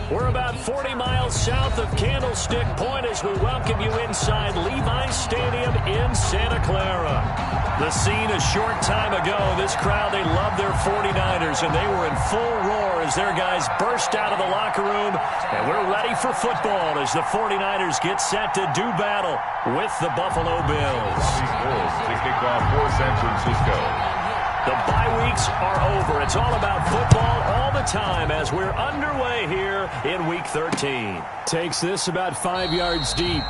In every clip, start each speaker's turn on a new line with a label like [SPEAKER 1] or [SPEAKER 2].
[SPEAKER 1] We're about 40 miles south of Candlestick Point as we welcome you inside Levi's Stadium in Santa Clara. The scene a short time ago, this crowd, they love their 49ers, and they were in full roar as their guys burst out of the locker room. And we're ready for football as the 49ers get set to do battle with the Buffalo Bills.
[SPEAKER 2] To kick off for San Francisco.
[SPEAKER 1] The bye weeks are over. It's all about football all the time as we're underway here in Week 13.
[SPEAKER 3] Takes this about 5 yards deep.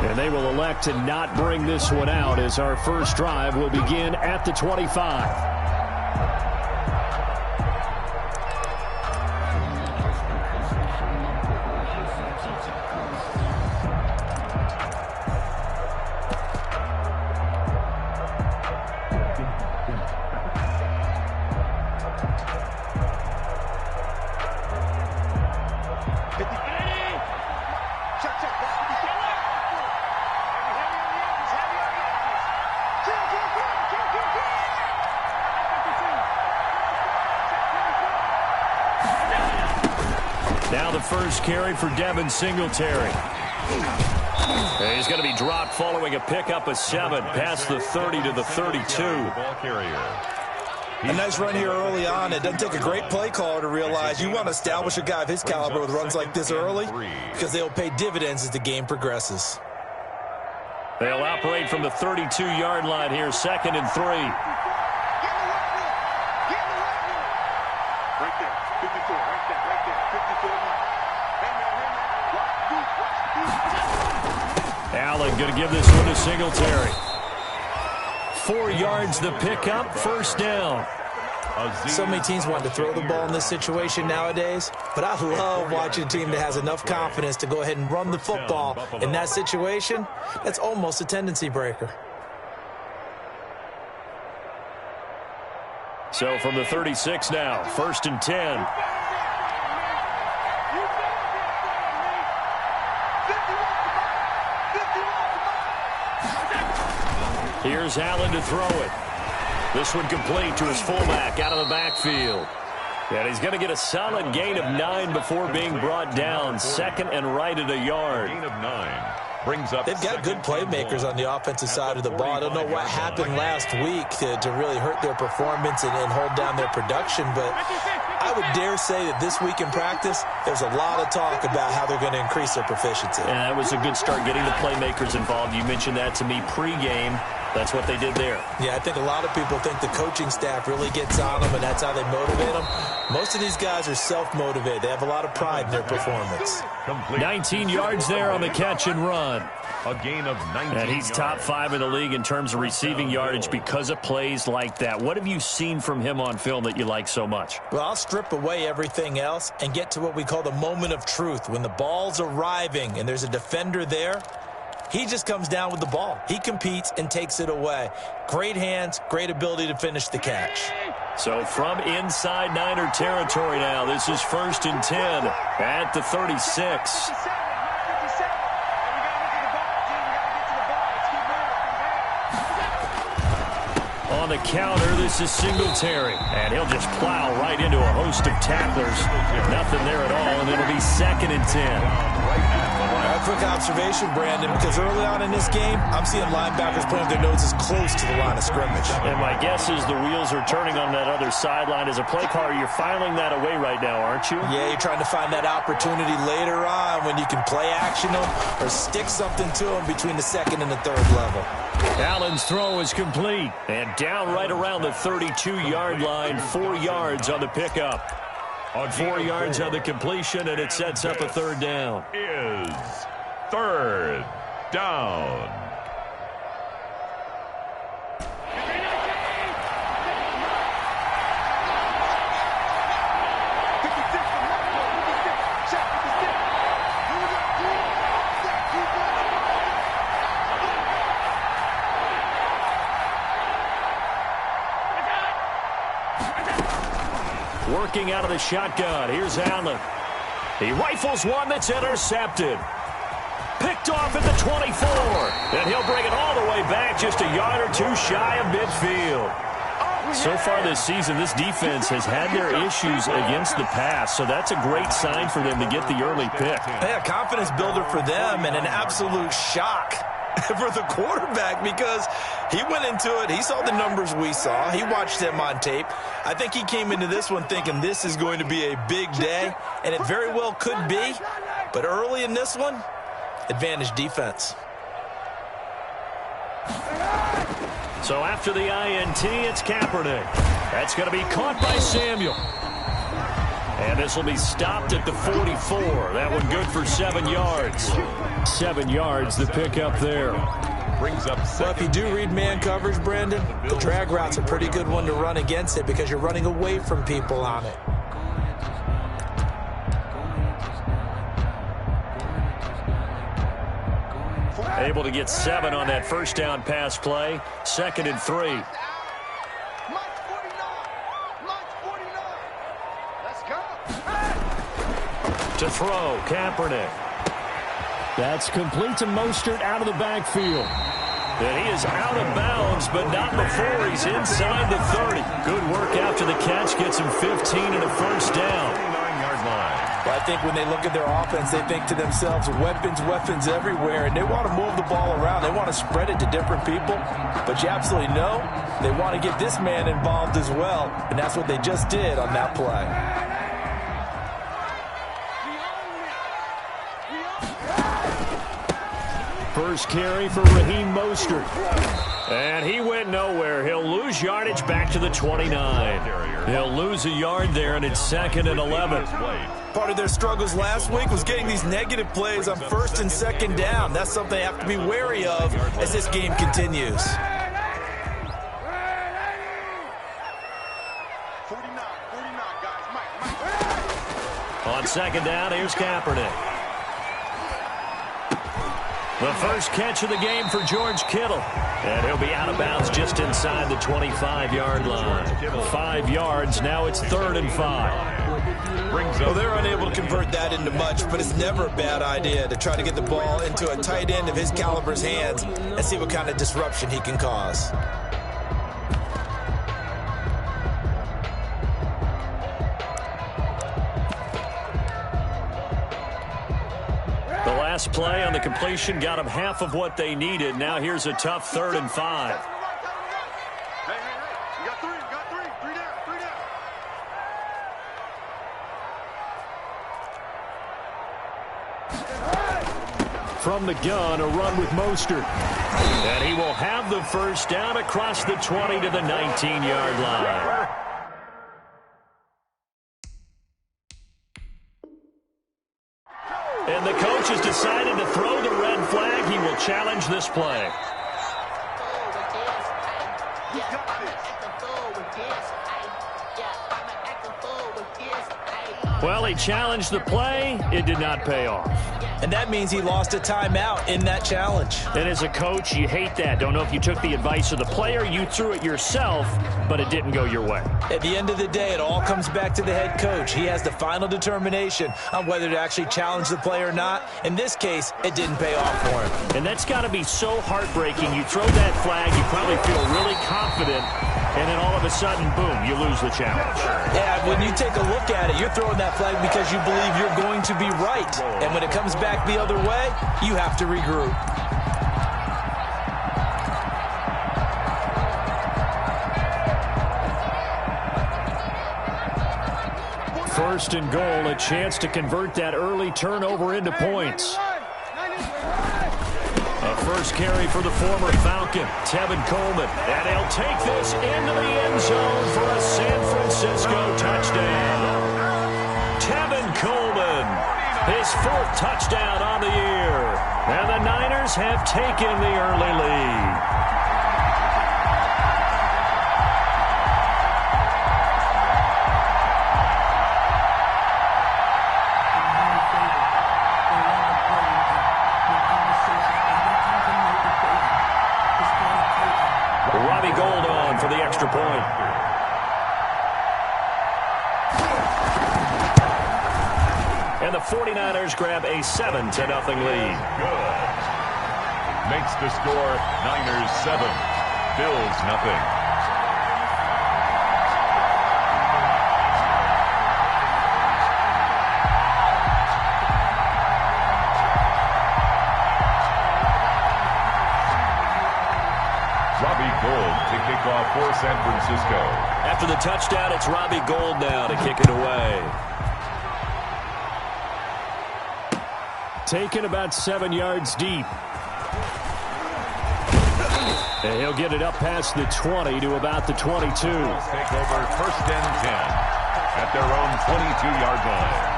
[SPEAKER 3] And they will elect to not bring this one out as our first drive will begin at the 25.
[SPEAKER 1] Now the first carry for Devin Singletary. And he's going to be dropped following a pickup of 7 past the 30 to the 32.
[SPEAKER 2] Ball carrier.
[SPEAKER 4] A nice run here early on. It doesn't take a great play caller to realize you want to establish a guy of his caliber with runs like this early because they'll pay dividends as the game progresses.
[SPEAKER 1] They'll operate from the 32-yard line here, 2nd and 3.
[SPEAKER 2] Right there, 54, right there, 54.
[SPEAKER 1] Allen going to give this one to Singletary. 4 yards the pickup, first down.
[SPEAKER 4] So many teams want to throw the ball in this situation nowadays, but I love watching a team that has enough confidence to go ahead and run the football in that situation. That's almost a tendency breaker.
[SPEAKER 1] So from the 36 now, 1st and 10. Here's Allen to throw it. This one complete to his fullback out of the backfield. And he's going to get a solid gain of 9 before being brought down. 2nd and right at a yard.
[SPEAKER 2] Gain of 9. Brings up.
[SPEAKER 4] They've got good playmakers on the offensive side of the ball. I don't know what happened last week to really hurt their performance and hold down their production, but I would dare say that this week in practice, there's a lot of talk about how they're going to increase their proficiency.
[SPEAKER 1] And that was a good start getting the playmakers involved. You mentioned that to me pregame. That's what they did there.
[SPEAKER 4] Yeah, I think a lot of people think the coaching staff really gets on them, and that's how they motivate them. Most of these guys are self-motivated. They have a lot of pride in their performance.
[SPEAKER 1] 19 yards there on the catch and run.
[SPEAKER 2] A gain of 19
[SPEAKER 1] And he's top 5 in the league in terms of receiving yardage because of plays like that. What have you seen from him on film that you like so much?
[SPEAKER 4] Well, I'll strip away everything else and get to what we call the moment of truth. When the ball's arriving and there's a defender there, he just comes down with the ball. He competes and takes it away. Great hands, great ability to finish the catch.
[SPEAKER 1] So from inside Niner territory now, this is 1st and 10 at the 36. On the counter, this is Singletary. And he'll just plow right into a host of tacklers. Nothing there at all, and it'll be 2nd and 10.
[SPEAKER 4] A quick observation, Brandon, because early on in this game, I'm seeing linebackers putting their noses close to the line of scrimmage.
[SPEAKER 1] And my guess is the wheels are turning on that other sideline. As a play caller, you're filing that away right now, aren't you?
[SPEAKER 4] Yeah, you're trying to find that opportunity later on when you can play action them or stick something to them between the 2nd and the 3rd level.
[SPEAKER 1] Allen's throw is complete. And down right around the 32-yard line, 4 yards on the pickup. On 4 yards on the completion, and it sets up a 3rd down.
[SPEAKER 2] Is 3rd down.
[SPEAKER 1] Working out of the shotgun. Here's Allen. He rifles one that's intercepted. Picked off at the 24. And he'll bring it all the way back just a yard or 2 shy of midfield. So far this season, this defense has had their issues against the pass, so that's a great sign for them to get the early pick.
[SPEAKER 4] Yeah, confidence builder for them and an absolute shock for the quarterback because he went into it. He saw the numbers we saw. He watched them on tape. I think he came into this one thinking this is going to be a big day, and it very well could be. But early in this one, advantage defense.
[SPEAKER 1] So after the INT, it's Kaepernick. That's going to be caught by Samuel. And this will be stopped at the 44. That one good for 7 yards. 7 yards, the pickup there.
[SPEAKER 2] Brings up 2nd.
[SPEAKER 4] Well, if you do read man coverage, Brandon, the drag route's a pretty good one to run against it because you're running away from people on it.
[SPEAKER 1] Able to get 7 on that 1st down pass play. 2nd and 3. To throw, Kaepernick. That's complete to Mostert out of the backfield. And he is out of bounds, but not before he's inside the 30. Good work after the catch. Gets him 15 and a 1st down.
[SPEAKER 2] 9-yard line.
[SPEAKER 4] Well, I think when they look at their offense, they think to themselves, weapons everywhere, and they want to move the ball around. They want to spread it to different people, but you absolutely know they want to get this man involved as well, and that's what they just did on that play.
[SPEAKER 1] First carry for Raheem Mostert. And he went nowhere. He'll lose yardage back to the 29. He'll lose a yard there, and it's 2nd and 11.
[SPEAKER 4] Part of their struggles last week was getting these negative plays on 1st and 2nd down. That's something they have to be wary of as this game continues.
[SPEAKER 2] 49, guys. Mike.
[SPEAKER 1] On 2nd down, here's Kaepernick. The first catch of the game for George Kittle. And he'll be out of bounds just inside the 25-yard line. 5 yards, now it's 3rd and 5.
[SPEAKER 4] Well, they're unable to convert that into much, but it's never a bad idea to try to get the ball into a tight end of his caliber's hands and see what kind of disruption he can cause.
[SPEAKER 1] The last play on the completion got them half of what they needed. Now here's a tough 3rd and 5.
[SPEAKER 2] Hey, you got 3, three down.
[SPEAKER 1] From the gun, a run with Mostert. And he will have the 1st down across the 20 to the 19-yard line. And the coach has decided to throw the red flag. He will challenge this play. Well, he challenged the play. It did not pay off.
[SPEAKER 4] And that means he lost a timeout in that challenge.
[SPEAKER 1] And as a coach, you hate that. Don't know if you took the advice of the player, you threw it yourself, but it didn't go your way.
[SPEAKER 4] At the end of the day, it all comes back to the head coach. He has the final determination on whether to actually challenge the play or not. In this case, it didn't pay off for him.
[SPEAKER 1] And that's got to be so heartbreaking. You throw that flag, you probably feel really confident, and then all of a sudden, boom, you lose the challenge.
[SPEAKER 4] Yeah, when you take a look at it, you're throwing that flag because you believe you're going to be right. And when it comes back the other way, you have to regroup.
[SPEAKER 1] First and goal, a chance to convert that early turnover into points. A first carry for the former Falcon, Tevin Coleman. And he'll take this into the end zone for a San Francisco touchdown. Tevin Coleman, his 4th touchdown on the year. And the Niners have taken the early lead. For the extra point. And the 49ers grab a 7-0 lead.
[SPEAKER 5] Good. Makes the score Niners 7, Bills nothing. For San Francisco.
[SPEAKER 1] After the touchdown, it's Robbie Gould now to kick it away. Taken about 7 yards deep. And he'll get it up past the 20 to about the 22.
[SPEAKER 5] Take over 1st and 10 at their own 22-yard line.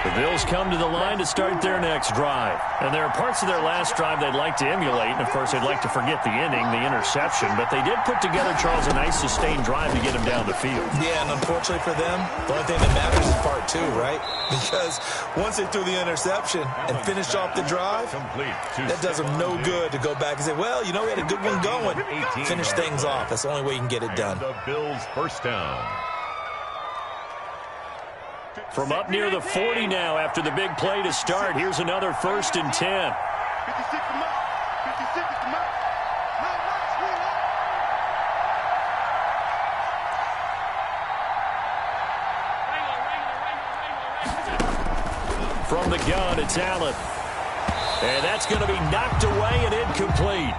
[SPEAKER 1] The Bills come to the line to start their next drive. And there are parts of their last drive they'd like to emulate. And, of course, they'd like to forget the inning, the interception. But they did put together, Charles, a nice sustained drive to get him down the field.
[SPEAKER 4] Yeah, and unfortunately for them, the only thing that matters is part 2, right? Because once they threw the interception and finished off the drive, that does them no good to go back and say, well, you know, we had a good one going. Finish things off. That's the only way you can get it done.
[SPEAKER 5] The Bills' first down.
[SPEAKER 1] From up near the 40 now after the big play to start. Here's another 1st and 10.
[SPEAKER 2] 56 to Mike. 56 to Mike.
[SPEAKER 1] From the gun, it's Allen. And that's going to be knocked away and incomplete.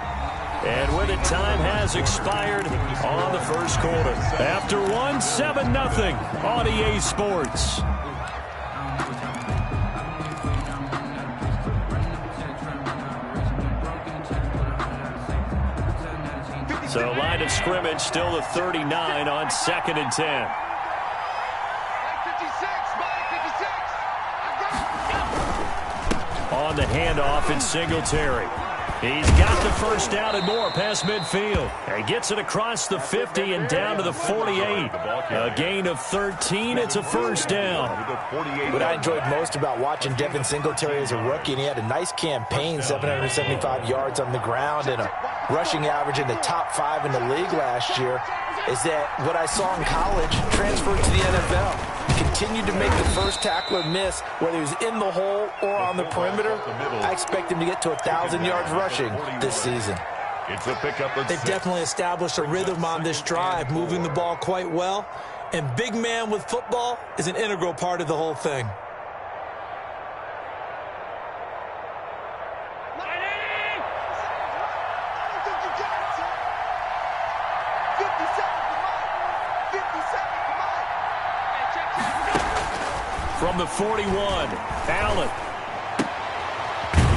[SPEAKER 1] And with it, time has expired on the first quarter. After one, 7-0 on EA Sports. So line of scrimmage still the 39 on 2nd and 10. On the handoff, it's Singletary. He's got the first down and more past midfield. And gets it across the 50 and down to the 48. A gain of 13. It's a first down.
[SPEAKER 4] What I enjoyed most about watching Devin Singletary as a rookie, and he had a nice campaign, 775 yards on the ground and a rushing average in the top 5 in the league last year, is that what I saw in college transferred to the NFL. Continued to make the first tackler miss, whether he's in the hole or on the perimeter. I expect him to get to 1,000 yards rushing this season.
[SPEAKER 5] It's a pickup of
[SPEAKER 4] They've definitely established a rhythm on this drive, moving the ball quite well. And big man with football is an integral part of the whole thing.
[SPEAKER 1] From the 41, Allen.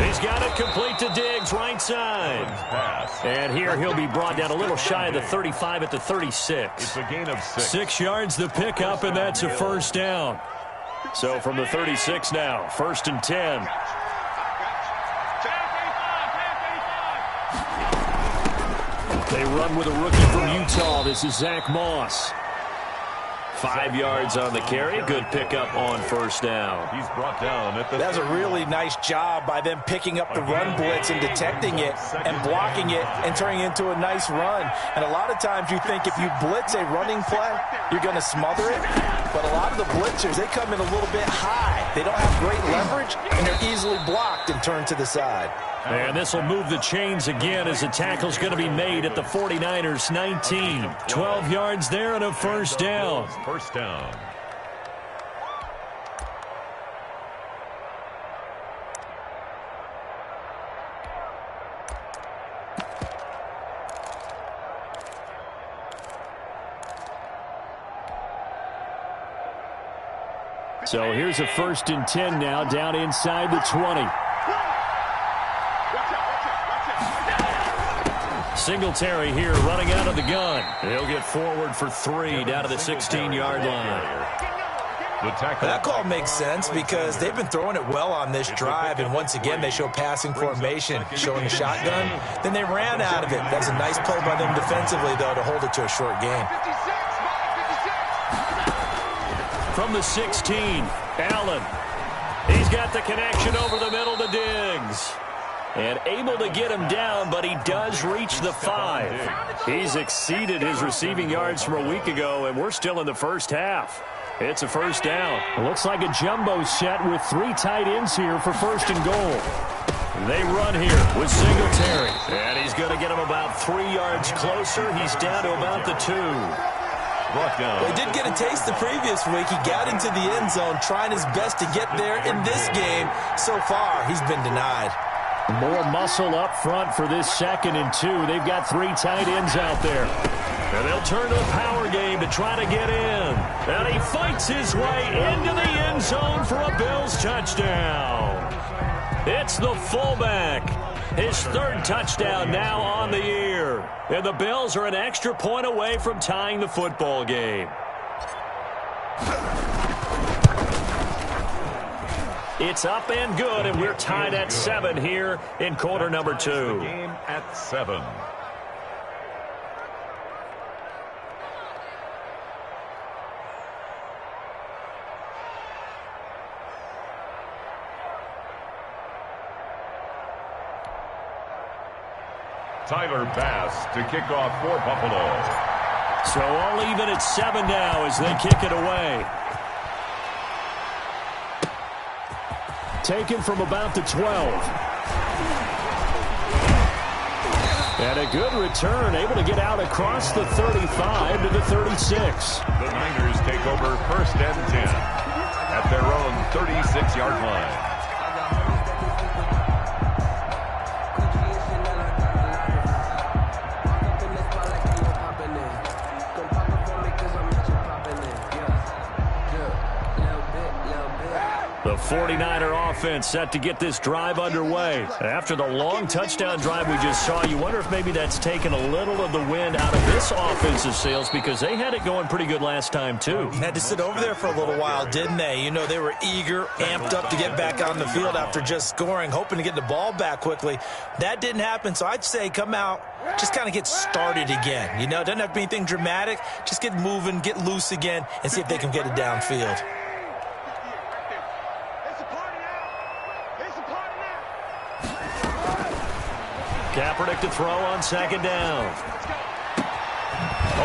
[SPEAKER 1] He's got it complete to Diggs, right side. And here he'll be brought down a little shy of the 35 at the 36.
[SPEAKER 5] It's a gain of 6.
[SPEAKER 1] 6 yards the pickup, and that's a first down. So from the 36 now, 1st and 10. They run with a rookie from Utah. This is Zach Moss. 5 yards on the carry. Good pickup on first down.
[SPEAKER 5] He's brought down at the...
[SPEAKER 4] That's a really nice job by them picking up the run blitz and detecting it and blocking it and turning it into a nice run. And a lot of times you think if you blitz a running play, you're going to smother it. But a lot of the blitzers, they come in a little bit high. They don't have great leverage, and they're easily blocked and turned to the side.
[SPEAKER 1] And this will move the chains again as the tackle's going to be made at the 49ers 19. 12 yards there and a first down.
[SPEAKER 5] First down.
[SPEAKER 3] So here's a 1st and 10 now, down inside the 20.
[SPEAKER 1] Singletary here running out of the gun. He'll get forward for 3 down to the 16-yard line.
[SPEAKER 4] That call makes sense because they've been throwing it well on this drive, and once again they show passing formation, showing the shotgun. Then they ran out of it. That's a nice play by them defensively, though, to hold it to a short gain.
[SPEAKER 1] From the 16, Allen. He's got the connection over the middle to Diggs. And able to get him down, but he does reach the 5. He's exceeded his receiving yards from a week ago, and we're still in the first half. It's a first down.
[SPEAKER 3] It looks like a jumbo set with 3 tight ends here for 1st and goal.
[SPEAKER 1] They run here with Singletary. And he's going to get him about 3 yards closer. He's down to about the 2.
[SPEAKER 4] Well, he did get a taste the previous week. He got into the end zone, trying his best to get there in this game. So far, he's been denied.
[SPEAKER 3] More muscle up front for this 2nd and 2. They've got 3 tight ends out there.
[SPEAKER 1] And they'll turn to the power game to try to get in. And he fights his way into the end zone for a Bills touchdown. It's the fullback. His 3rd touchdown now on the year. And the Bills are an extra point away from tying the football game. It's up and good, and we're tied at 7 here in quarter number 2.
[SPEAKER 5] Game at 7. Tyler Bass to kick off for Buffalo.
[SPEAKER 1] So all even at 7 now as they kick it away.
[SPEAKER 3] Taken from about the 12. And a good return, able to get out across the 35 to the 36.
[SPEAKER 5] The Niners take over 1st and 10 at their own 36-yard line.
[SPEAKER 1] The 49er offense set to get this drive underway. After the long touchdown drive we just saw, you wonder if maybe that's taken a little of the wind out of this offensive sails because they had it going pretty good last time, too.
[SPEAKER 4] Had to sit over there for a little while, didn't they? You know, they were eager, amped up to get back on the field after just scoring, hoping to get the ball back quickly. That didn't happen, so I'd say come out, just kind of get started again. You know, it doesn't have to be anything dramatic. Just get moving, get loose again, and see if they can get it downfield.
[SPEAKER 1] Kaepernick to throw on 2nd down.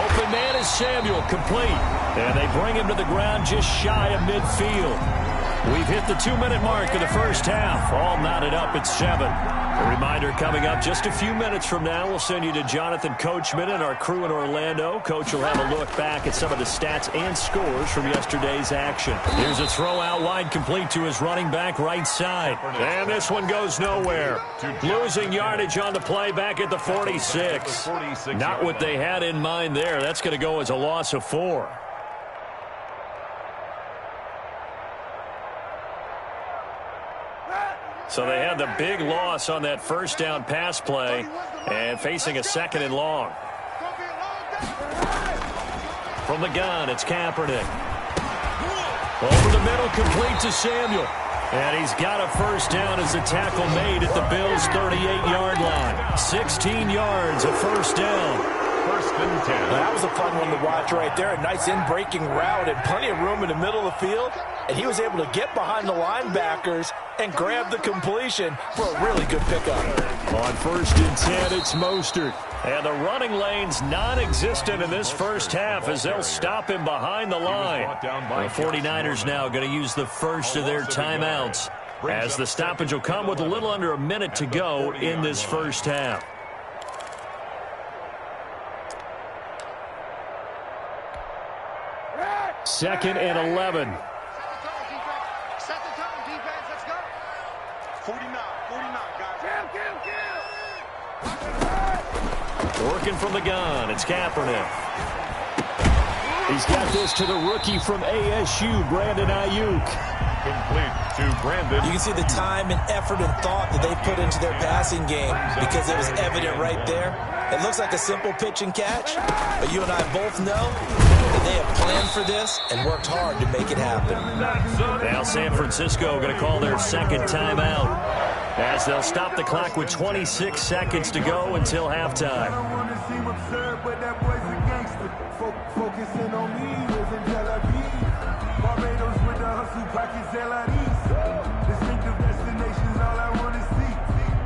[SPEAKER 1] Open man is Samuel, complete. And they bring him to the ground just shy of midfield. We've hit the 2-minute mark of the first half. All knotted up at 7. A reminder coming up just a few minutes from now. We'll send you to Jonathan Coachman and our crew in Orlando. Coach will have a look back at some of the stats and scores from yesterday's action. Here's a throw out wide, complete to his running back right side. And this one goes nowhere. Losing yardage on the play back at the 46. Not what they had in mind there. That's going to go as a loss of 4. So they had the big loss on that first down pass play and facing a 2nd and long. From the gun, it's Kaepernick. Over the middle, complete to Samuel. And he's got a first down as the tackle made at the Bills' 38-yard line. 16 yards, a first down.
[SPEAKER 5] 1st and 10.
[SPEAKER 4] That was a fun one to watch right there. A nice in-breaking route and plenty of room in the middle of the field. And he was able to get behind the linebackers and grab the completion for a really good pickup.
[SPEAKER 1] On 1st and 10, it's Mostert. And the running lane's non-existent in this first half as they'll stop him behind the line. The 49ers now going to use the first of their timeouts as the stoppage will come with a little under a minute to go in this first half. Second and 11.
[SPEAKER 2] Set the tone, defense. Let's go. 49, guys.
[SPEAKER 1] Working from the gun, it's Kaepernick. He's got this to the rookie from ASU, Brandon Ayuk.
[SPEAKER 5] Complete to Brandon.
[SPEAKER 4] You can see the time and effort and thought that they put into their passing game because it was evident right there. It looks like a simple pitch and catch, but you and I both know that they have planned for this and worked hard to make it happen.
[SPEAKER 1] Now San Francisco going to call their 2nd timeout as they'll stop the clock with 26 seconds to go until halftime.
[SPEAKER 6] Focusing on me, live in Tel Aviv. Barbados with the hustle pockets, distinctive destinations, all I want to see.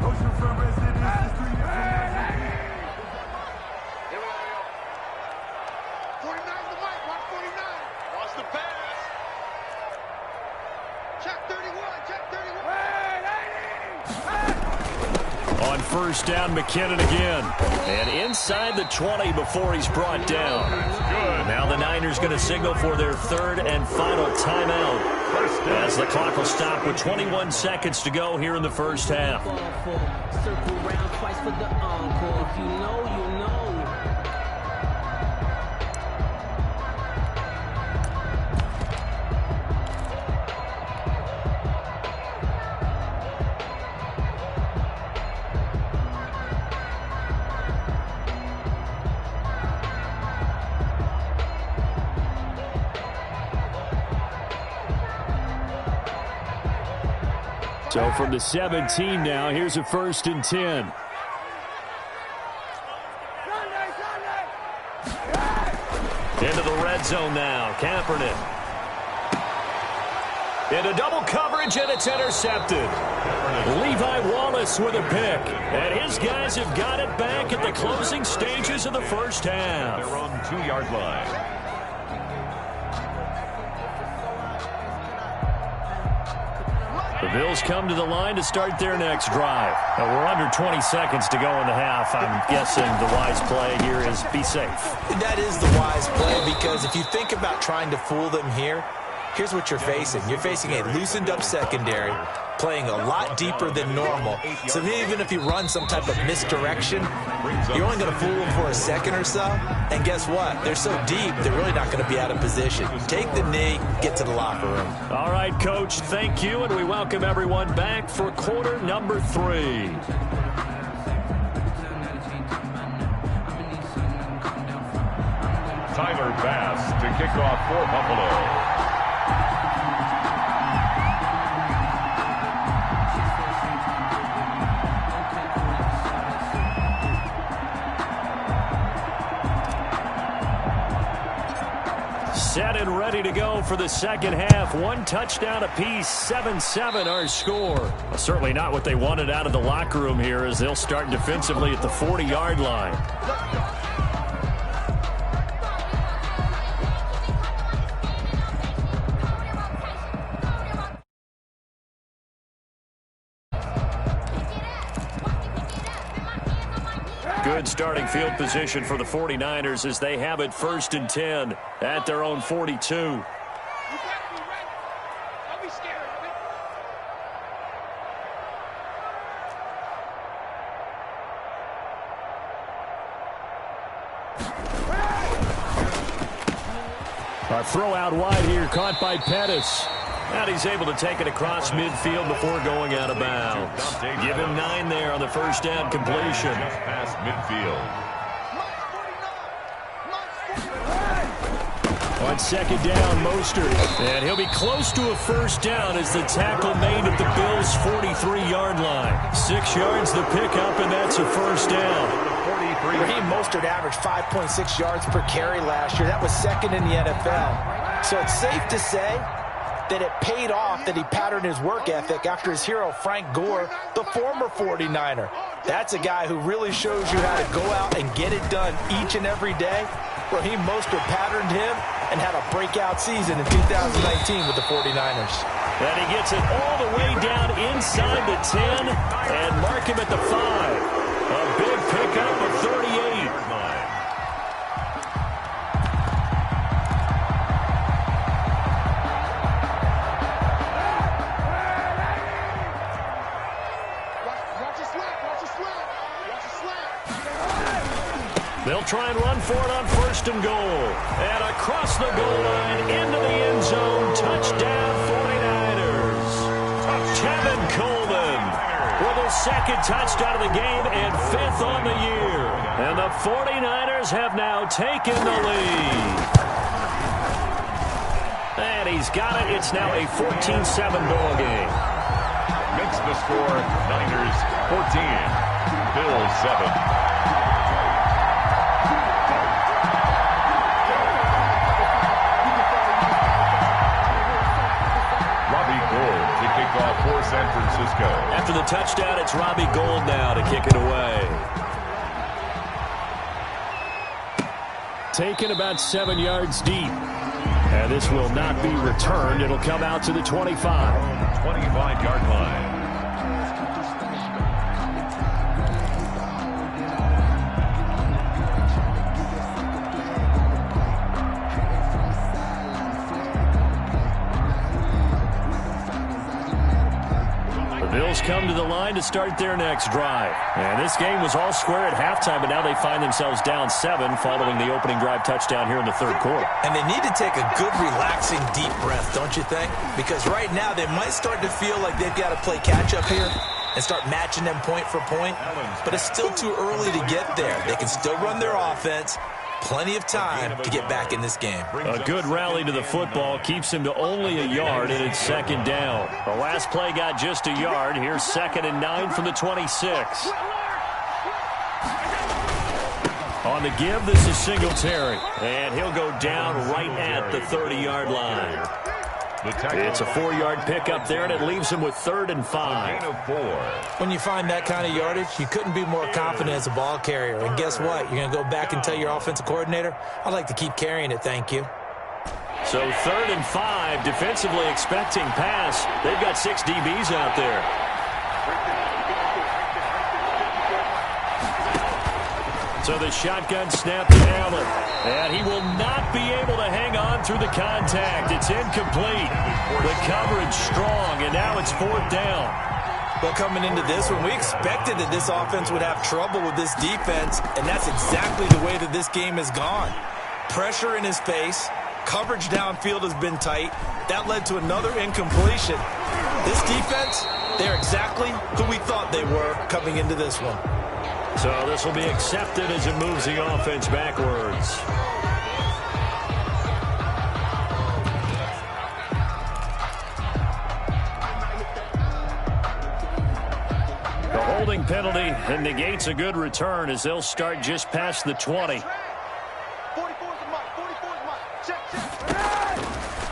[SPEAKER 6] Oceanfront residence, the
[SPEAKER 2] 49's the mic. Watch 49. Watch the pass. Check 31. Check 31.
[SPEAKER 1] On 1st down, McKinnon again. And inside the 20 before he's brought down. Now the Niners going to signal for their 3rd and final timeout as the clock will stop with 21 seconds to go here in the first half.
[SPEAKER 7] Circle round twice for the encore. If you know, you know.
[SPEAKER 1] So from the 17 now, here's a 1st and 10. Into the red zone now, Kaepernick. Into double coverage, and it's intercepted. Levi Wallace with a pick. And his guys have got it back at the closing stages of the first half.
[SPEAKER 5] Their own 2-yard line.
[SPEAKER 1] The Bills come to the line to start their next drive. Now we're under 20 seconds to go in the half. I'm guessing the wise play here is be safe.
[SPEAKER 4] That is the wise play because if you think about trying to fool them here, here's what you're facing. You're facing a loosened up secondary, playing a lot deeper than normal. So even if you run some type of misdirection, you're only going to fool them for a second or so. And guess what? They're so deep, they're really not going to be out of position. Take the knee, get to the locker room.
[SPEAKER 1] All right, Coach, thank you, and we welcome everyone back for quarter number 3.
[SPEAKER 5] Tyler Bass to kick off for Buffalo.
[SPEAKER 1] Set and ready to go for the second half. 1 touchdown apiece, 7-7 our score. Well, certainly not what they wanted out of the locker room here as they'll start defensively at the 40-yard line. Good starting field position for the 49ers as they have it 1st and 10 at their own 42. A throw out wide here caught by Pettis. And he's able to take it across midfield before going out of bounds. Give him 9 there on the first down completion.
[SPEAKER 5] Just past midfield.
[SPEAKER 3] On second down, Mostert.
[SPEAKER 1] And he'll be close to a first down as the tackle made at the Bills' 43-yard line. 6 yards the pickup, and that's a first down.
[SPEAKER 4] Raheem Mostert averaged 5.6 yards per carry last year. That was second in the NFL. So it's safe to say that it paid off that he patterned his work ethic after his hero, Frank Gore, the former 49er. That's a guy who really shows you how to go out and get it done each and every day. Raheem Mostert patterned him and had a breakout season in 2019 with the 49ers.
[SPEAKER 1] And he gets it all the way down inside the 10 and mark him at the 5. A big pickup of 38. They'll try and run for it on first and goal. And across the goal line into the end zone. Touchdown 49ers. Kevin Coleman with his second touchdown of the game and 5th on the year. And the 49ers have now taken the lead. And he's got it. It's now a 14-7 ball game.
[SPEAKER 5] Makes the score Niners 14, Bills 7. For San Francisco.
[SPEAKER 1] After the touchdown, it's Robbie Gould now to kick it away.
[SPEAKER 3] Taken about 7 yards deep. And this will not be returned. It'll come out to the 25.
[SPEAKER 5] 25-yard line.
[SPEAKER 1] Bills come to the line to start their next drive. And this game was all square at halftime, but now they find themselves down 7 following the opening drive touchdown here in the third quarter.
[SPEAKER 4] And they need to take a good, relaxing, deep breath, don't you think? Because right now they might start to feel like they've got to play catch-up here and start matching them point for point. But it's still too early to get there. They can still run their offense. Plenty of time to get back in this game.
[SPEAKER 1] A good rally to the football keeps him to only a yard, and it's second down. The last play got just a yard. Here's 2nd and 9 from the 26. On the give, this is Singletary. And he'll go down right at the 30-yard line. It's a 4-yard pickup there, and it leaves him with 3rd and 5.
[SPEAKER 4] When you find that kind of yardage, you couldn't be more confident as a ball carrier. And guess what? You're going to go back and tell your offensive coordinator, I'd like to keep carrying it, thank you.
[SPEAKER 1] So 3rd and 5, defensively expecting pass. They've got 6 DBs out there. So the shotgun snap to Allen. And he will not be able to hang on through the contact. It's incomplete. The coverage strong, and now it's 4th down.
[SPEAKER 4] Well, coming into this one, we expected that this offense would have trouble with this defense, and that's exactly the way that this game has gone. Pressure in his face. Coverage downfield has been tight. That led to another incompletion. This defense, they're exactly who we thought they were coming into this one.
[SPEAKER 1] So this will be accepted as it moves the offense backwards. The holding penalty negates a good return as they'll start just past the 20.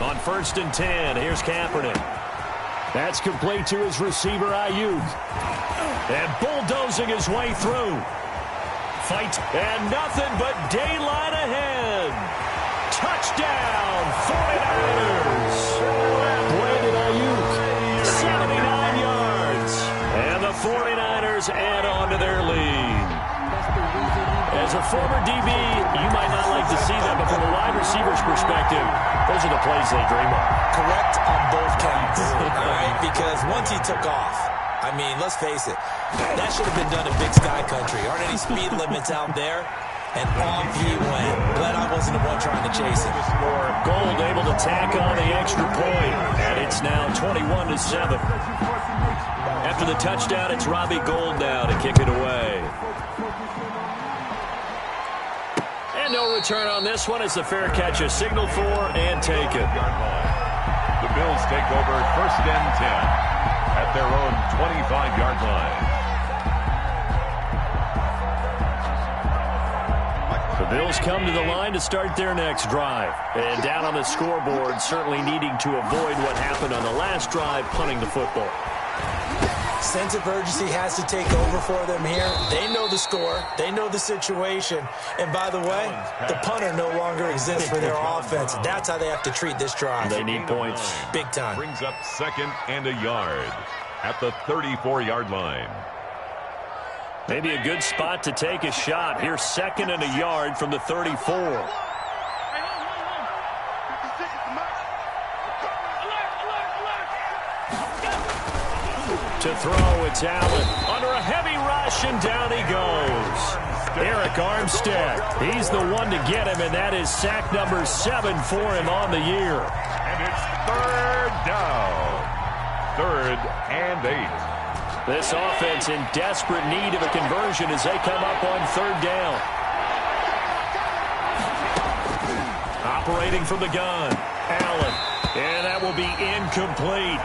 [SPEAKER 1] On 1st and 10, here's Kaepernick. That's complete to his receiver, Ayuk. And bulldozing his way through. Fight, and nothing but daylight ahead. Touchdown, 49ers. Brandon Ayuk, 79 yards. And the 49ers add on to their lead. As a former DB, you might not like to see that, but from a wide receiver's perspective, those are the plays they dream of.
[SPEAKER 4] Correct on both counts. All right, because once he took off, I mean, let's face it, that should have been done in Big Sky Country. Aren't any speed limits out there? And off he went. Glad I wasn't the one trying to chasing.
[SPEAKER 1] Gold able to tack on the extra point, and it's now 21-7. After the touchdown, it's Robbie Gould now to kick it away. And no return on this one as the fair catch is signaled for and taken.
[SPEAKER 5] The Bills take over 1st and 10 at their own 25-yard line.
[SPEAKER 3] The Bills come to the line to start their next drive. And down on the scoreboard, certainly needing to avoid what happened on the last drive, punting the football.
[SPEAKER 4] Sense of urgency has to take over for them here. They know the score. They know the situation. And by the way, the punter no longer exists for their offense. That's how they have to treat this drive.
[SPEAKER 3] They need points.
[SPEAKER 4] Big time.
[SPEAKER 5] Brings up 2nd and a yard at the 34-yard line.
[SPEAKER 3] Maybe a good spot to take a shot. Here's 2nd and a yard from the 34. To throw, it's Allen. Under a heavy rush, and down he goes. Eric Armstead. He's the one to get him, and that is sack number 7 for him on the year.
[SPEAKER 5] And it's 3rd down. 3rd and 8.
[SPEAKER 3] This offense in desperate need of a conversion as they come up on 3rd down. Operating from the gun, Allen. And that will be incomplete.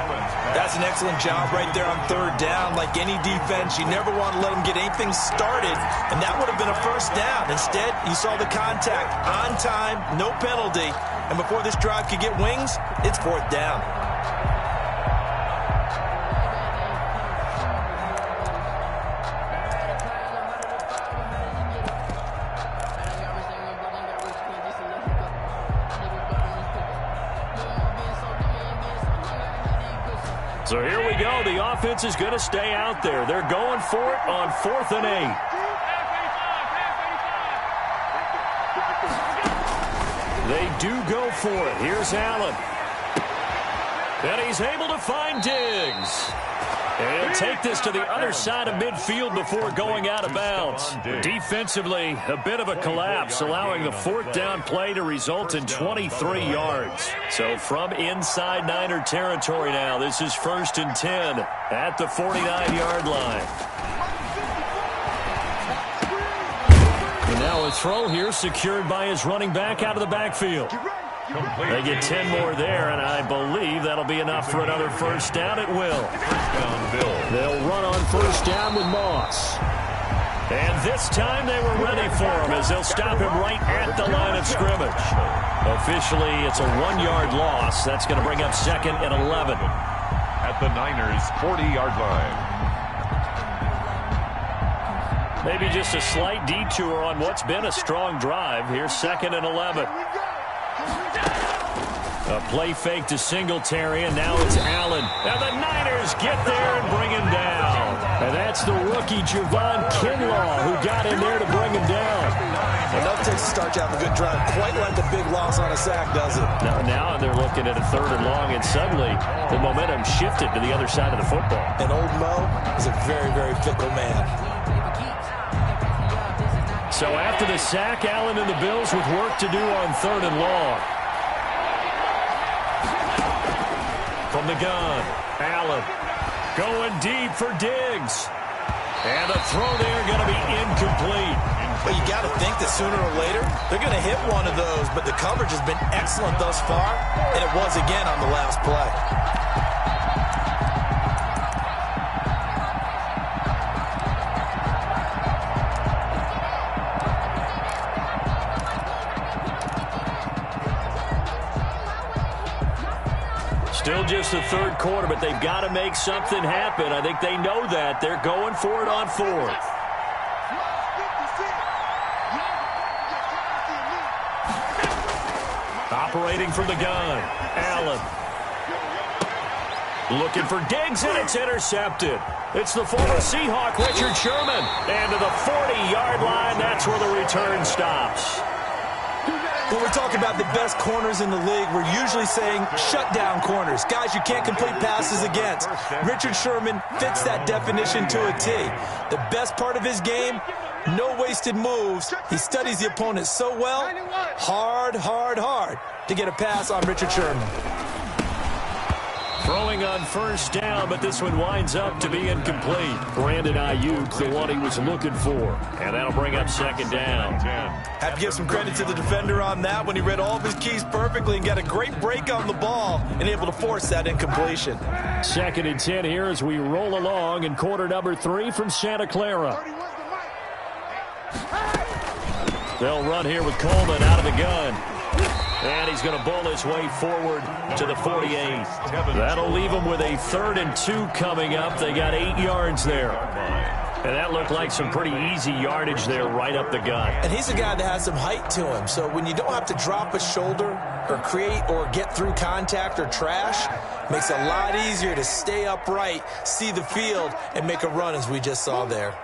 [SPEAKER 4] That's an excellent job right there on 3rd down. Like any defense, you never want to let them get anything started, and that would have been a 1st down. Instead, you saw the contact on time, no penalty, and before this drive could get wings, it's 4th down.
[SPEAKER 3] So here we go. The offense is going to stay out there. They're going for it on 4th and 8. They do go for it. Here's Allen. And he's able to find Diggs. And he'll take this to the other side of midfield before going out of bounds. Defensively, a bit of a collapse, allowing the 4th down play to result in 23 yards. So from inside Niner territory now, this is 1st and 10 at the 49-yard line. And now a throw here secured by his running back out of the backfield. They get 10 more there, and I believe that'll be enough for another 1st down. It will. They'll run on 1st down with Moss. And this time they were ready for him as they'll stop him right at the line of scrimmage. Officially, it's a 1-yard loss. That's going to bring up 2nd and 11.
[SPEAKER 5] At the Niners' 40-yard line.
[SPEAKER 3] Maybe just a slight detour on what's been a strong drive. Here's 2nd and 11. A play fake to Singletary, and now it's Allen. Now the Niners get there and bring him down. And that's the rookie Javon Kinlaw who got in there to bring him down.
[SPEAKER 4] Enough takes to start you off a good drive. Quite like a big loss on a sack, does it?
[SPEAKER 3] Now they're looking at a 3rd and long, and suddenly the momentum shifted to the other side of the football.
[SPEAKER 4] And old Mo is a very, very fickle man.
[SPEAKER 3] So after the sack, Allen and the Bills with work to do on 3rd and long. From the gun, Allen going deep for Diggs. And a throw there going to be incomplete.
[SPEAKER 4] Well, you got to think that sooner or later they're going to hit one of those, but the coverage has been excellent thus far, and it was again on the last play.
[SPEAKER 3] Still just the 3rd quarter, but they've got to make something happen. I think they know that. They're going for it on 4th. Operating from the gun, Allen. Looking for Diggs, and it's intercepted. It's the former Seahawk, Richard Sherman. And to the 40-yard line, that's where the return stops.
[SPEAKER 4] When we're talking about the best corners in the league, we're usually saying shutdown corners, guys you can't complete passes against. Richard Sherman fits that definition to a T. The best part of his game, No wasted moves. He studies the opponent so well. Hard to get a pass on Richard Sherman.
[SPEAKER 1] Throwing on first down, but this one winds up to be incomplete. Brandon Ayuk, the one he was looking for. And that'll bring up second down.
[SPEAKER 4] Have to give some credit to the defender on that when he read all of his keys perfectly and got a great break on the ball and able to force that incompletion.
[SPEAKER 1] 2nd and 10 here as we roll along in quarter number 3 from Santa Clara. They'll run here with Coleman out of the gun. And he's going to bowl his way forward to the 48. That'll leave him with a 3rd and 2 coming up. They got 8 yards there. And that looked like some pretty easy yardage there right up the gut.
[SPEAKER 4] And he's a guy that has some height to him. So when you don't have to drop a shoulder or create or get through contact or trash, makes it a lot easier to stay upright, see the field, and make a run as we just saw there.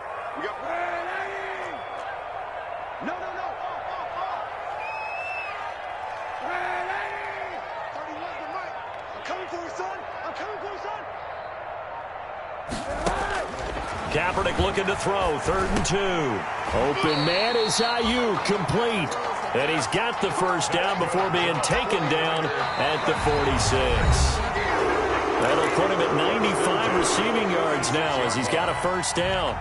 [SPEAKER 1] Kaepernick looking to throw, 3rd and 2. Open man is Ayuk, complete. And he's got the first down before being taken down at the 46. That'll put him at 95 receiving yards now as he's got a first down.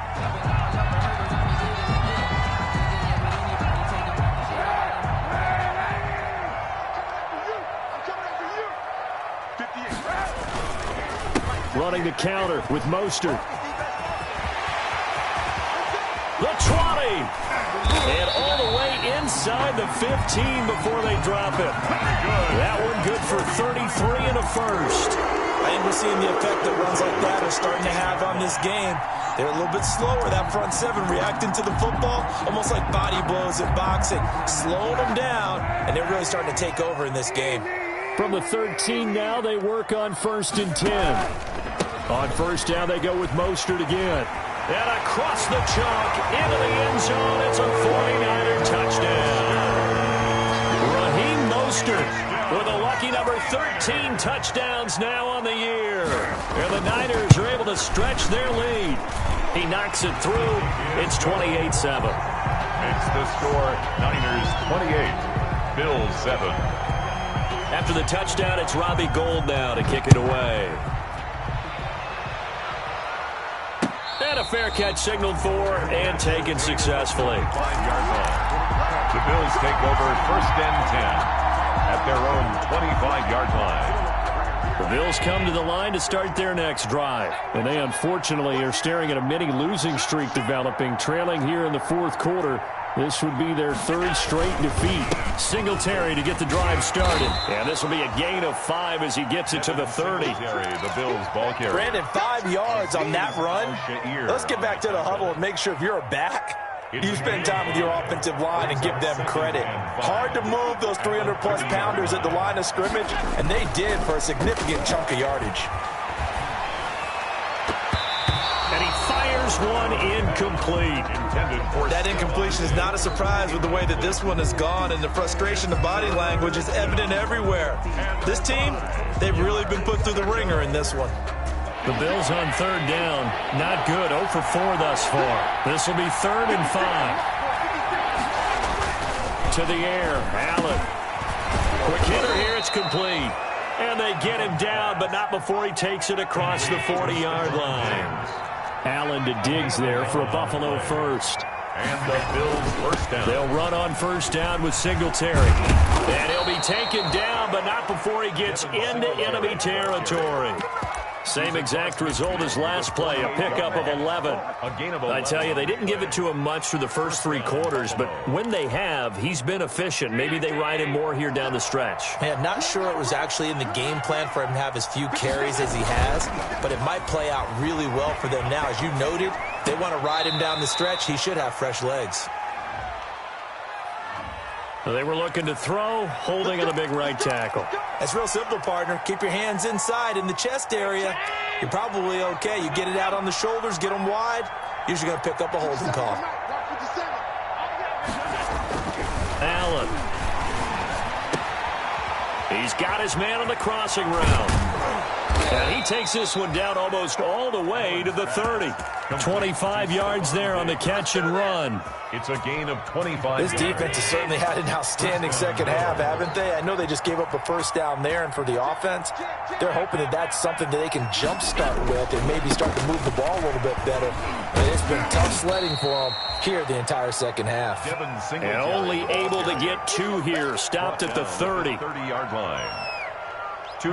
[SPEAKER 1] Running the counter with Mostert. The 20, and all the way inside the 15 before they drop it. That one good for 33 and a first.
[SPEAKER 4] I think we're seeing the effect that runs like that are starting to have on this game. They're a little bit slower, that front 7 reacting to the football, almost like body blows in boxing, slowing them down, and they're really starting to take over in this game.
[SPEAKER 1] From the 13 now, they work on 1st and 10. On first down, they go with Mostert again. And across the chalk, into the end zone, it's a 49er touchdown. Raheem Mostert with a lucky number 13 touchdowns now on the year. And the Niners are able to stretch their lead. He knocks it through. It's 28-7.
[SPEAKER 5] It's the score, Niners 28, Bills 7.
[SPEAKER 1] After the touchdown, it's Robbie Gould now to kick it away. And a fair catch signaled for and taken successfully.
[SPEAKER 5] 5-yard line. The Bills take over 1st and 10 at their own 25-yard line.
[SPEAKER 1] The Bills come to the line to start their next drive. And they unfortunately are staring at a mini losing streak developing, trailing here in the 4th quarter. This would be their 3rd straight defeat. Singletary to get the drive started. And this will be a gain of 5 as he gets it to the 30.
[SPEAKER 5] The Bills ball carrier.
[SPEAKER 4] Brandon, 5 yards on that run. Let's get back to the huddle and make sure if you're a back, you spend time with your offensive line and give them credit. Hard to move those 300-plus pounders at the line of scrimmage, and they did for a significant chunk of yardage.
[SPEAKER 1] And he fires one incomplete.
[SPEAKER 4] That incompletion is not a surprise with the way that this one has gone, and the frustration, the body language is evident everywhere. This team, they've really been put through the ringer in this one.
[SPEAKER 1] The Bills on 3rd down. Not good. 0 for 4 thus far. This will be 3rd and 5. To the air. Allen. Quick hitter here. It's complete. And they get him down, but not before he takes it across the 40-yard line. Allen to Diggs there for a Buffalo first.
[SPEAKER 5] And the Bills first down.
[SPEAKER 1] They'll run on first down with Singletary. And he'll be taken down, but not before he gets into enemy territory. Same exact result as last play, a pickup of 11. I tell you, they didn't give it to him much through the first 3 quarters, but when they have, he's been efficient. Maybe they ride him more here down the stretch.
[SPEAKER 4] Man, not sure it was actually in the game plan for him to have as few carries as he has, but it might play out really well for them now. As you noted, they want to ride him down the stretch. He should have fresh legs.
[SPEAKER 1] They were looking to throw, holding on the big right tackle.
[SPEAKER 4] It's real simple, partner. Keep your hands inside in the chest area. You're probably okay. You get it out on the shoulders, get them wide. Usually going to pick up a holding call.
[SPEAKER 1] Allen. He's got his man on the crossing route. And he takes this one down almost all the way to the 30. 25 yards there on the catch and run.
[SPEAKER 5] It's a gain of 25
[SPEAKER 4] This defense has certainly had an outstanding second half, haven't they? I know they just gave up a first down there, and for the offense, they're hoping that that's something that they can jumpstart with and maybe start to move the ball a little bit better. But it's been tough sledding for them here the entire second half.
[SPEAKER 1] And only able to get 2 here. Stopped at the 30.
[SPEAKER 5] 30-yard line.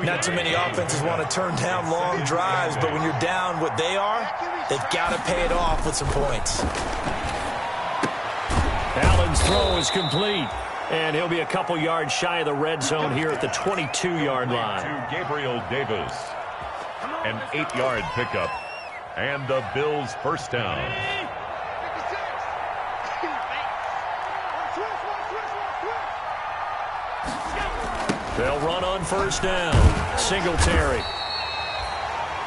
[SPEAKER 4] Not too many offenses want to turn down long drives, but when you're down what they are, they've got to pay it off with some points.
[SPEAKER 1] Allen's throw is complete, and he'll be a couple yards shy of the red zone here at the 22-yard line.
[SPEAKER 5] To Gabriel Davis. An 8-yard pickup. And the Bills' first down.
[SPEAKER 1] They'll run on first down. Singletary.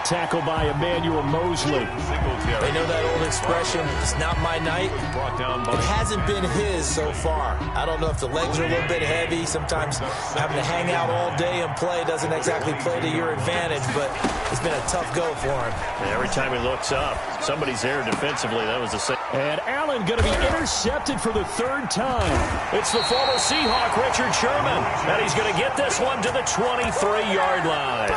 [SPEAKER 1] Tackled by Emmanuel Mosley.
[SPEAKER 4] They know that old expression, it's not my night. It hasn't been his so far. I don't know if the legs are a little bit heavy. Sometimes having to hang out all day and play doesn't exactly play to your advantage, but it's been a tough go for him.
[SPEAKER 1] And every time he looks up, somebody's there defensively. That was the same. And Allen going to be intercepted for the 3rd time. It's the former Seahawk, Richard Sherman. And he's going to get this one to the 23-yard line.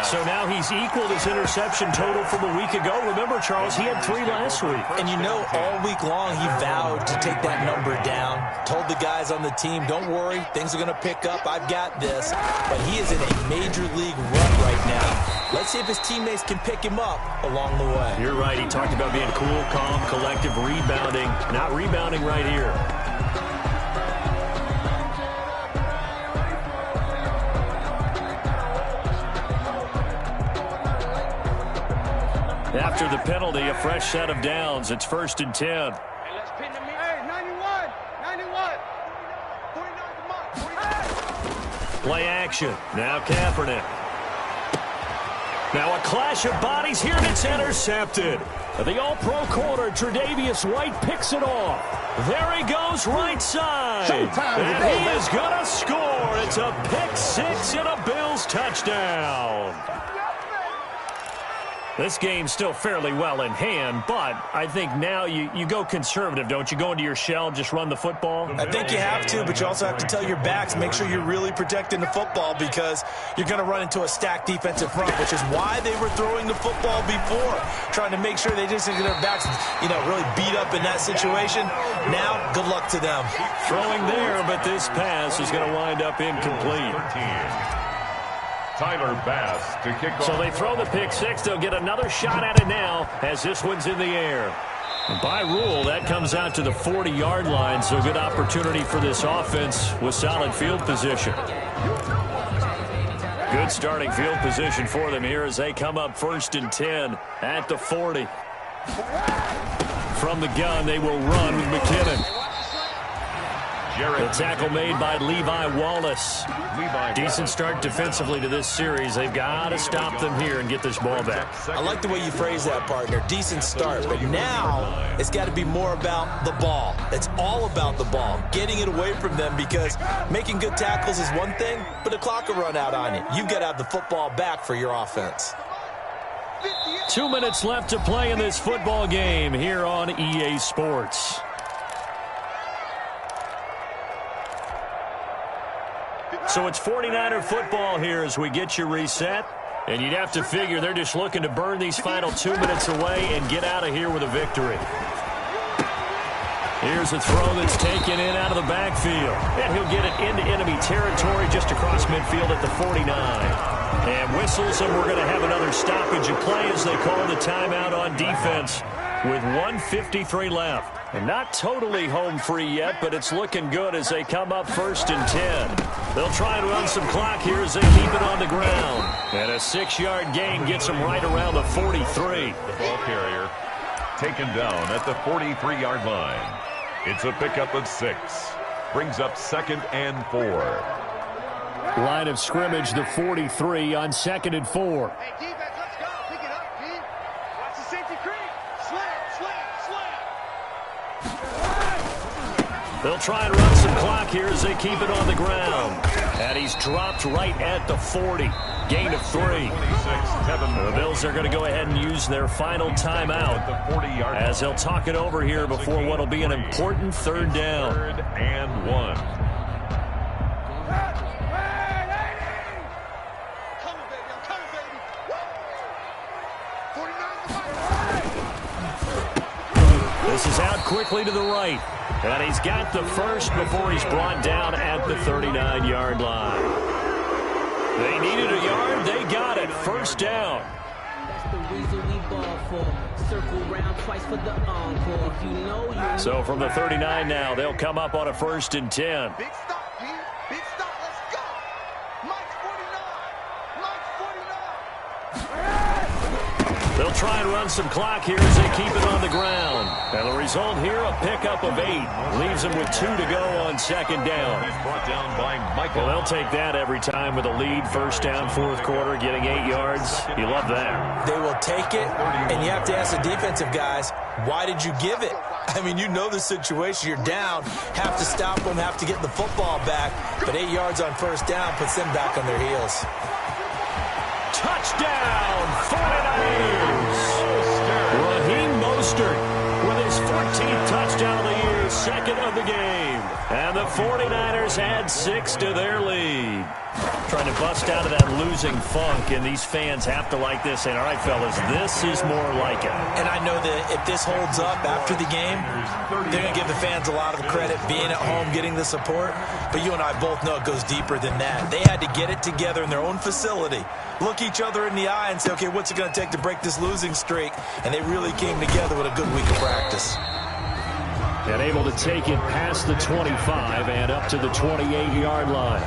[SPEAKER 1] So now he's equaled his interception total from a week ago. Remember, Charles, he had 3 last week.
[SPEAKER 4] And you know, all week long he vowed to take that number down. Told the guys on the team, don't worry, things are going to pick up. I've got this. But he is in a major league run right now. Let's see if his teammates can pick him up along the way.
[SPEAKER 1] You're right. He talked about being cool, calm, collective, rebounding. Not rebounding right here. After the penalty, a fresh set of downs. It's 1st and 10.
[SPEAKER 2] Hey, let's pin them in. Hey, 91. 91. 49.
[SPEAKER 1] Play action. Now Kaepernick. Now a clash of bodies here, and it's intercepted. The all-pro corner, Tre'Davious White, picks it off. There he goes, right side. And he is going to score. It's a pick 6 and a Bills touchdown. This game's still fairly well in hand, but I think now you go conservative, don't you? Go into your shell, just run the football?
[SPEAKER 4] I think you have to, but you also have to tell your backs, make sure you're really protecting the football because you're going to run into a stacked defensive front, which is why they were throwing the football before, trying to make sure they just get their backs, really beat up in that situation. Now, good luck to them.
[SPEAKER 1] Throwing there, but this pass is going to wind up incomplete.
[SPEAKER 5] Tyler Bass to kick off.
[SPEAKER 1] So they throw the pick 6. They'll get another shot at it now as this one's in the air. And by rule, that comes out to the 40-yard line, so good opportunity for this offense with solid field position. Good starting field position for them here as they come up 1st and 10 at the 40. From the gun, they will run with McKinnon. The tackle made by Levi Wallace. Decent start defensively to this series. They've got to stop them here and get this ball back.
[SPEAKER 4] I like the way you phrase that, partner. Decent start, but now it's got to be more about the ball. It's all about the ball, getting it away from them because making good tackles is one thing, but the clock will run out on you. You've got to have the football back for your offense.
[SPEAKER 1] 2 minutes left to play in this football game here on EA Sports. So it's 49er football here as we get you reset. And you'd have to figure they're just looking to burn these final 2 minutes away and get out of here with a victory. Here's a throw that's taken in out of the backfield. And he'll get it into enemy territory just across midfield at the 49. And whistles, and we're going to have another stoppage of play as they call the timeout on defense with 1:53 left. And not totally home free yet, but it's looking good as they come up 1st and 10. They'll try and run some clock here as they keep it on the ground. And a 6-yard gain gets them right around the 43.
[SPEAKER 5] The ball carrier taken down at the 43-yard line. It's a pickup of 6. Brings up 2nd and 4.
[SPEAKER 1] Line of scrimmage, the 43 on 2nd and 4.
[SPEAKER 2] Hey, defense, let's go. Pick it up, G. Watch the safety creep. Slam, slam, slam.
[SPEAKER 1] They'll try and run some clock here as they keep it on the ground. And he's dropped right at the 40. Gain of 3. The Bills are going to go ahead and use their final timeout as they'll talk it over here before what will be an important third down.
[SPEAKER 5] 3rd and 1.
[SPEAKER 1] This is out quickly to the right. And he's got the first before he's brought down at the 39-yard line. They needed a yard. They got it. First down.
[SPEAKER 7] That's the reason we ball for. Circle round twice for the encore. If you know, you know.
[SPEAKER 1] So from the 39 now, they'll come up on a 1st and 10.
[SPEAKER 2] Big stop, P. Big stop. Let's go. Mike's 49. Mike's 49.
[SPEAKER 1] They'll try and run some clock here as they keep it on the ground. And the result here, a pickup of 8. Leaves them with 2 to go on 2nd down.
[SPEAKER 5] He's brought down by Michael.
[SPEAKER 1] Well, they'll take that every time with a lead. First down, 4th quarter, getting 8 yards. You love that.
[SPEAKER 4] They will take it, and you have to ask the defensive guys, why did you give it? I mean, you know the situation. You're down, have to stop them, have to get the football back. But 8 yards on 1st down puts them back on their heels.
[SPEAKER 1] Touchdown, 49ers! Raheem Mostert with his 14th touchdown of the year, 2nd of the game. And the 49ers add 6 to their lead. Trying to bust out of that losing funk, and these fans have to like this. And all right, fellas, this is more like it.
[SPEAKER 4] And I know that if this holds up after the game, they're going to give the fans a lot of credit being at home, getting the support. But you and I both know it goes deeper than that. They had to get it together in their own facility, look each other in the eye and say, okay, what's it going to take to break this losing streak? And they really came together with a good week of practice.
[SPEAKER 1] And able to take it past the 25 and up to the 28-yard line.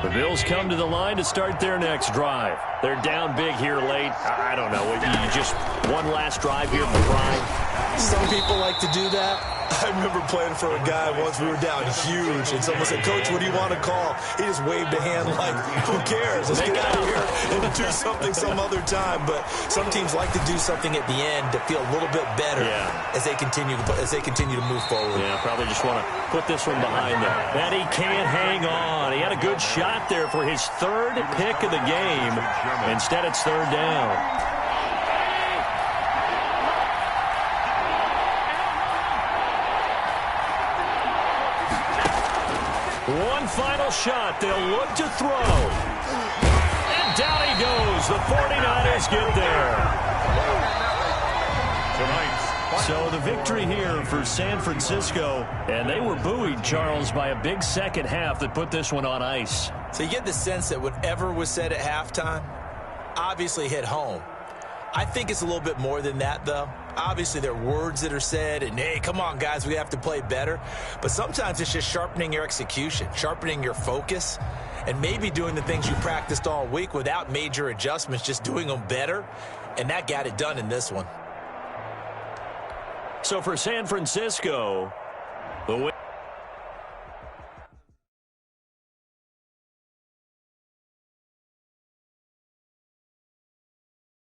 [SPEAKER 1] The Bills come to the line to start their next drive. They're down big here late. I don't know. You just one last drive here for pride.
[SPEAKER 4] Some people like to do that. I remember playing for a guy once. We were down huge, and someone said, Coach, what do you want to call? He just waved a hand like, who cares? Let's get out of here and do something some other time. But some teams like to do something at the end to feel a little bit better as they continue to move forward.
[SPEAKER 1] Yeah, probably just want to put this one behind them. And he can't hang on. He had a good shot there for his 3rd pick of the game. Instead, it's 3rd down. One final shot. They'll look to throw. And down he goes. The 49ers get there. So the victory here for San Francisco. And they were buoyed, Charles, by a big second half that put this one on ice.
[SPEAKER 4] So you get the sense that whatever was said at halftime obviously hit home. I think it's a little bit more than that, though. Obviously, there are words that are said, and, hey, come on, guys, we have to play better. But sometimes it's just sharpening your execution, sharpening your focus, and maybe doing the things you practiced all week without major adjustments, just doing them better. And that got it done in this one.
[SPEAKER 1] So for San Francisco, the win.